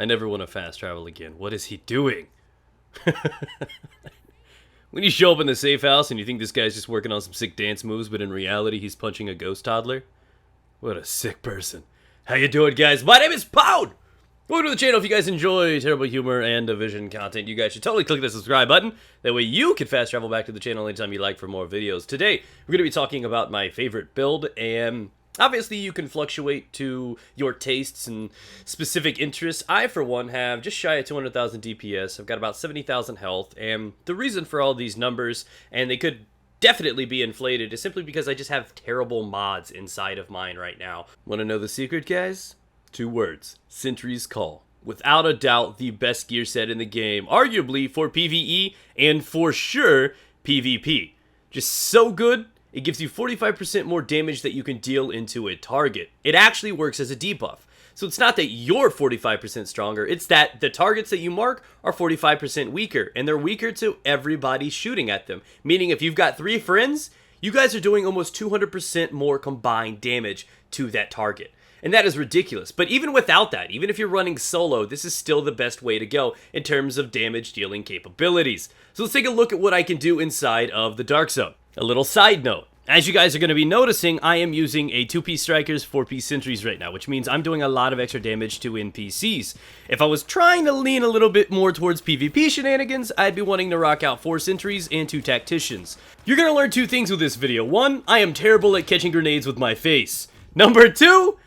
I never want to fast travel again. What is he doing? When you show up in the safe house and you think this guy's just working on some sick dance moves, but in reality he's punching a ghost toddler. What a sick person. How you doing, guys? My name is Pound! Welcome to the channel. If you guys enjoy terrible humor and division content, you guys should totally click the subscribe button. That way you can fast travel back to the channel anytime you like for more videos. Today, we're going to be talking about my favorite build, and obviously you can fluctuate to your tastes and specific interests. I, for one, have just shy of 200,000 DPS. I've got about 70,000 health, and the reason for all these numbers, and they could definitely be inflated, is simply because I just have terrible mods inside of mine right now. Want to know the secret, guys? 2 words. Sentry's Call. Without a doubt, the best gear set in the game, arguably for PvE and for sure PvP. Just so good, it gives you 45% more damage that you can deal into a target. It actually works as a debuff. So it's not that you're 45% stronger, it's that the targets that you mark are 45% weaker, and they're weaker to everybody shooting at them. Meaning if you've got 3 friends, you guys are doing almost 200% more combined damage to that target. And that is ridiculous. But even without that, even if you're running solo, this is still the best way to go in terms of damage dealing capabilities. So let's take a look at what I can do inside of the Dark Zone. A little side note. As you guys are going to be noticing, I am using a 2-piece strikers, 4-piece sentries right now, which means I'm doing a lot of extra damage to NPCs. If I was trying to lean a little bit more towards PvP shenanigans, I'd be wanting to rock out 4 sentries and 2 tacticians. You're going to learn 2 things with this video. 1, I am terrible at catching grenades with my face. Number 2,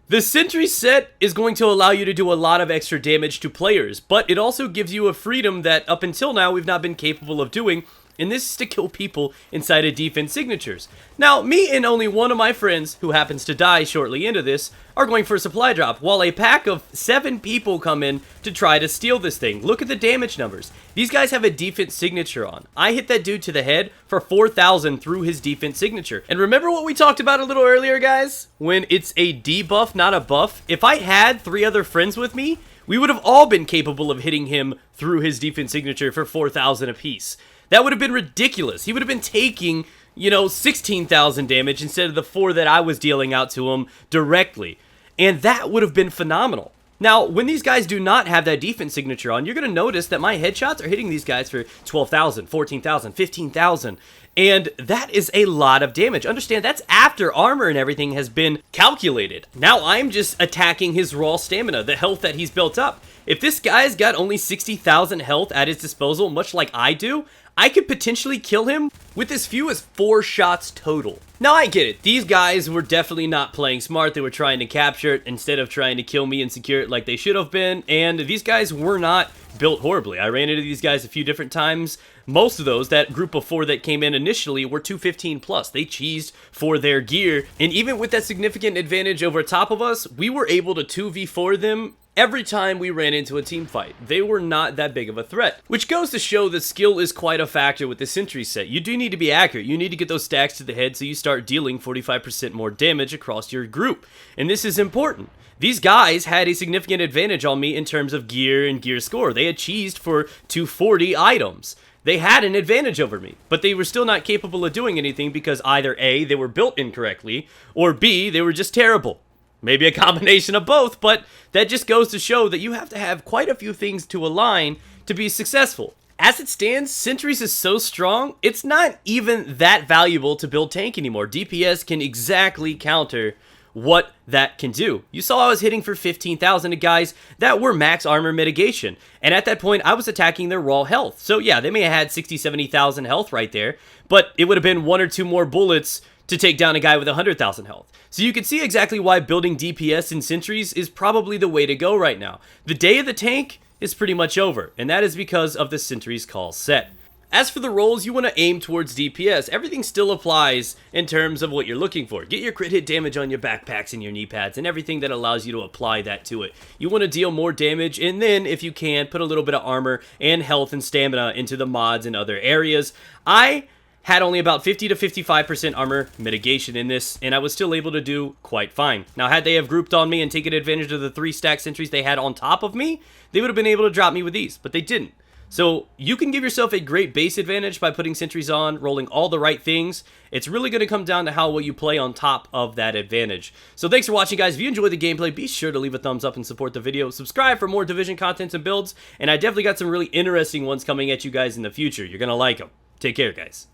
the Sentry set is going to allow you to do a lot of extra damage to players, but it also gives you a freedom that up until now we've not been capable of doing, and this is to kill people inside of defense signatures. Now, me and only one of my friends, who happens to die shortly into this, are going for a supply drop, while a pack of 7 people come in to try to steal this thing. Look at the damage numbers. These guys have a defense signature on. I hit that dude to the head for 4,000 through his defense signature. And remember what we talked about a little earlier, guys? When it's a debuff, not a buff. If I had 3 other friends with me, we would have all been capable of hitting him through his defense signature for 4,000 apiece. That would have been ridiculous. He would have been taking, 16,000 damage instead of the 4 that I was dealing out to him directly. And that would have been phenomenal. Now, when these guys do not have that defense signature on, you're going to notice that my headshots are hitting these guys for 12,000, 14,000, 15,000. And that is a lot of damage. Understand, that's after armor and everything has been calculated. Now I'm just attacking his raw stamina, the health that he's built up. If this guy's got only 60,000 health at his disposal, much like I do, I could potentially kill him with as few as 4 shots total. Now I get it, these guys were definitely not playing smart. They were trying to capture it instead of trying to kill me and secure it like they should have been, and these guys were not built horribly. I ran into these guys a few different times. Most of those, that group of 4 that came in initially, were 215 plus. They cheesed for their gear, and even with that significant advantage over top of us, we were able to 2v4 them every time we ran into a team fight. They were not that big of a threat, which goes to show that skill is quite a factor with the Sentry set. You do need to be accurate. You need to get those stacks to the head so you start dealing 45% more damage across your group, and this is important. These guys had a significant advantage on me in terms of gear and gear score. They had cheesed for 240 items. They had an advantage over me, but they were still not capable of doing anything because either A, they were built incorrectly, or B, they were just terrible. Maybe a combination of both, but that just goes to show that you have to have quite a few things to align to be successful. As it stands, Sentry's is so strong, it's not even that valuable to build tank anymore. DPS can exactly counter what that can do. You saw I was hitting for 15,000 to guys that were max armor mitigation, and at that point I was attacking their raw health. So yeah, they may have had 60, 70,000 health right there, but it would have been 1 or 2 more bullets to take down a guy with 100,000 health. So you can see exactly why building DPS in Sentry's is probably the way to go right now. The day of the tank is pretty much over, and that is because of the Sentry's Call set. As for the roles, you want to aim towards DPS. Everything still applies in terms of what you're looking for. Get your crit hit damage on your backpacks and your knee pads and everything that allows you to apply that to it. You want to deal more damage, and then, if you can, put a little bit of armor and health and stamina into the mods and other areas. I had only about 50 to 55% armor mitigation in this, and I was still able to do quite fine. Now, had they have grouped on me and taken advantage of the 3 stack sentries they had on top of me, they would have been able to drop me with these, but they didn't. So you can give yourself a great base advantage by putting sentries on, rolling all the right things. It's really going to come down to how well you play on top of that advantage. So thanks for watching, guys. If you enjoyed the gameplay, be sure to leave a thumbs up and support the video. Subscribe for more Division content and builds. And I definitely got some really interesting ones coming at you guys in the future. You're going to like them. Take care, guys.